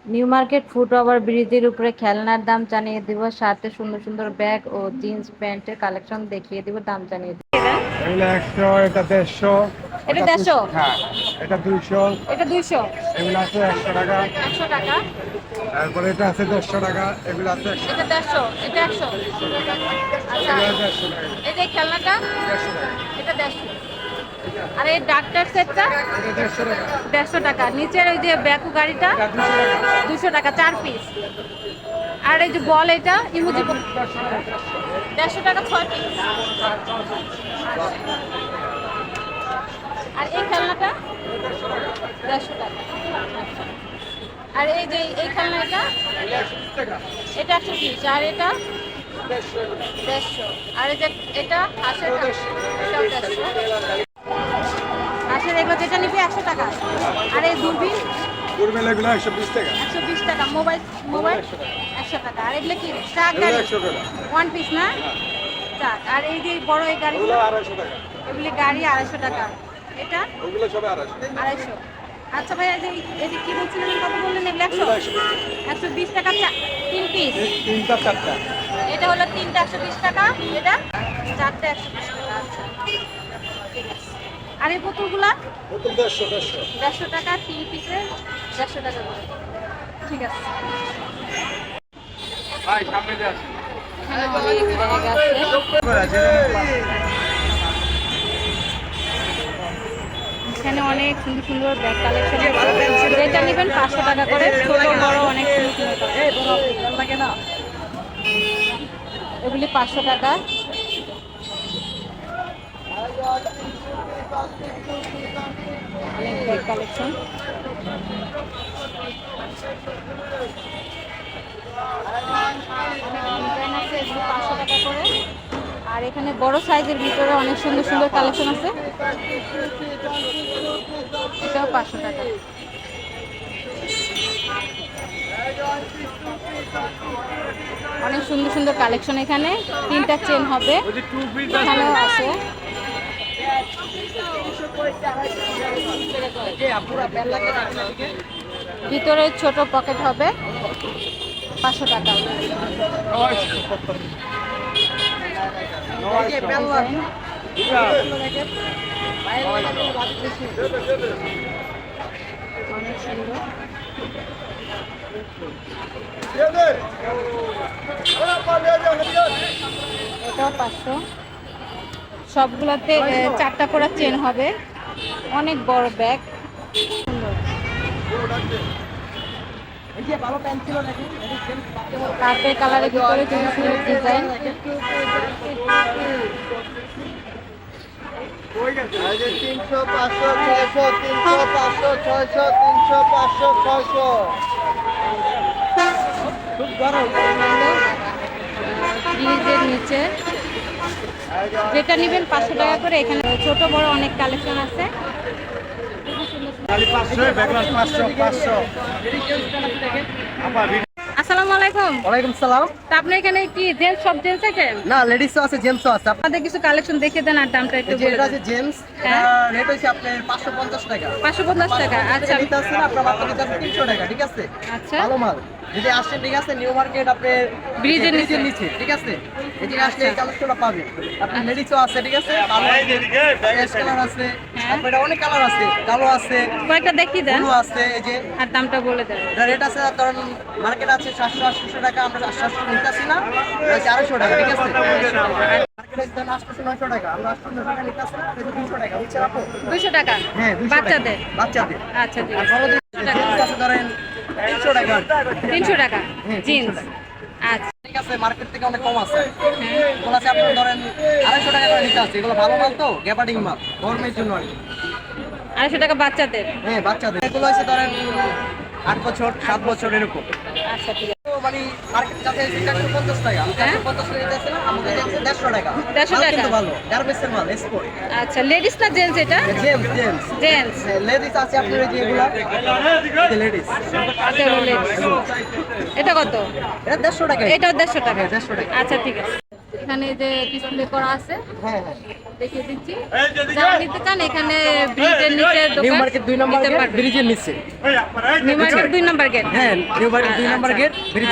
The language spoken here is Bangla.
নিউ মার্কেট ফুট ওভার ব্রিজের উপরে খেলনার দাম জানিয়ে দিব, সাথে সুন্দর সুন্দর ব্যাগ ও জিন্স প্যান্টের কালেকশন দেখিয়ে দিব, দাম জানিয়ে দিব। এগুলো 100, এটা 150, এটা এটা 150, 200, হ্যাঁ এটা 200, এটা 200, এগুলো আছে 100 টাকা। 100 টাকা, তারপরে এটা আছে 150 টাকা, এগুলো আছে 100 এটা 150, এটা 100। আচ্ছা, এগুলো 150 টাকা, এই যে খেলনাটা 150 টাকা, এটা 150। আর এই ডাক্তার সেটটা এটা 150 টাকা, 150 টাকা। নিচের ওই যে ব্যাকু গাড়িটা এটা 200 টাকা, 200 টাকা 4 পিস। আর এই যে বল এটা ইমোজি 150 টাকা 6 পিস। আর এই খেলনাটা 150 টাকা। আর এই যে এই খেলনা এটা 120 টাকা, এটা 100 পিস। আর এটা 150। আর এই যে এটা হাঁসের, এটাও 150। হাঁসের এগুলো যেটা নিবি 100 টাকা। আর এই দূরবীন দূরবীন এগুলো 120 টাকা, 120 টাকা। মোবাইল মোবাইল 100 টাকা। আর এগুলো কি ট্রাক এগুলো গাড়ি 100 টাকা, ওয়ান পিস না ট্রাক। আর এই যে বড় এই গাড়ি এগুলো 250 টাকা, এগুলি গাড়ি 250 টাকা। এটা ওগুলো সব 250, 250। আচ্ছা ভাই, এই যে কি বলছিলেন, কত বললেন? এগুলো 100, এগুলো 120 টাকা, 120 টাকা 3 পিস। তিনটা চারটা, এটা হলো 3টা 120 টাকা, এটা 4টা 120 টাকা। আচ্ছা ঠিক আছে। আর এই বোতলগুলা বোতল 150, 150, 150 টাকা 3 পিসে, 150 টাকা করে। ঠিক আছে। ভাই সামনে দিয়ে আসেন। এখানে অনেক ব্যাগ আছে, এখানে অনেক সুন্দর সুন্দর ব্যাগ কালেকশন আছে। যেটা নেবেন 500 টাকা করে, ছোট বড় অনেক সুন্দর সুন্দর কালেকশন। এগুলি 500 টাকা। অনেক ব্যাগ কালেকশন। ডিজাইন আছে, এগুলি 500 টাকা করে। আর এখানে বড় সাইজের ভিতরে অনেক সুন্দর সুন্দর কালেকশন আছে, এটাও 500 টাকা। অনেক সুন্দর সুন্দর কালেকশন এখানে। 3টা চেন হবে, এখানেও আছে। ভিতরে ছোট পকেট হবে, 500 টাকা। অনেক সুন্দর। এটাও 500। সবগুলোতে 4টা করে চেন হবে। অনেক বড় ব্যাগ, সুন্দর। কার্পেট কালারের ভিতরে সুন্দর সুন্দর ডিজাইন। তিনশো 500 600 300 500 600 300 500 600 খুব গরম। ব্রিজের নিচে যেটা নেবেন 500 টাকা করে। এখানে ছোট বড় অনেক কালেকশন আছে। খালি 500, ব্যাকগ্রাউন্ড 500, 500। আসসালামু আলাইকুম। ওয়ালাইকুম সালাম। তা আপনি এখানে কি জেন্টস, সব জেন্টস আছে? না, লেডিসও আছে, জেন্টসও আছে। আপনাদের কিছু কালেকশন দেখে দেন আর দামটা একটু বলে এটা দেন। আছে জেন্টস, হ্যাঁ। রেট হচ্ছে আপনার 550 টাকা। 550 টাকা। আচ্ছা নিতে আসছেন আপনার মাত্র নিতে আসছে 300 টাকা, ঠিক আছে? আচ্ছা। ভালো মাল। যদি আসছেন, ঠিক আছে, নিউ মার্কেট আপনার ব্রিজের নিচে। নিচে, ঠিক আছে? এদিকে আসলে এই কালেকশনটা পাবেন। আপনার লেডিসও আছে, ঠিক আছে? ভালো অ্যাশ কালার আছে, হ্যাঁ। আপনার অনেক কালার আছে, কালো আছে, কয়েকটা দেখিয়ে দেন ব্লু আছে। এই যে আর দামটা বলে দেন। এটা রেট আছে, ধরেন মার্কেট আছে 700-800 টাকা, আমরা 700 নিতে আসি না, এটা হচ্ছে 250 টাকা, ঠিক আছে? মার্কেটে ধরেন 800-900 টাকা, আমরা 800 টাকা নিতে আসি না, এটা হচ্ছে 200 টাকা, বুঝছেন আপু? 200 টাকা হ্যাঁ, 200 টাকা। বাচ্চাদের। বাচ্চাদের। আচ্ছা ঠিক আর আছে। বড়দের 200 টাকা। জিন্স আছে ধরেন 300 টাকা। 300 টাকা হ্যাঁ, 300 জিন্স। টাকা। আচ্ছা ঠিক আছে, মার্কেট থেকে অনেক কম আছে। হ্যাঁ। এগুলো আছে আপনার ধরেন 250 টাকা করে নিতে আসছে। এগুলো ভালো মাল তো, গ্যাপার্ডিং মাল, গরমের জন্য আর কি। 250 টাকা বাচ্চাদের। হ্যাঁ, বাচ্চাদের। এগুলো আছে ধরেন 8 বছর 7 বছর এরকম। আচ্ছা ঠিক আছে। তো মানে মার্কেট যাচ্ছে 450 টাকা, হ্যাঁ। 450 টাকা নিতে আসছে না, আমাদের যাচ্ছে 150 টাকা। 150 মাল টাকা। কিন্তু ভালো, গার্মেন্টসের মাল, এক্সপোর্ট। আচ্ছা, লেডিস না জেন্টস এটা? James, James. জেন্টস। লেডিস আছে আপনার এই যে এগুলা, লেডিস। আচ্ছা লেডিস। এটা কত? এটা 150 টাকা। এটাও 150 টাকা। 150 টাকা। আচ্ছা ঠিক আছে। এখানে যে ডিসপ্লে করা আছে, হ্যাঁ, হ্যাঁ। দেখিয়ে দিচ্ছি যারা নিতে চান এখানে ব্রিজের নিচে নিউ দোকান মার্কেট 2 নম্বর নিতে গেট পারবেন। ব্রিজের নিচে। নিউ মার্কেট 2 নম্বর গেট। হ্যাঁ নিউ মার্কেট 2 নম্বর গেট ব্রিজ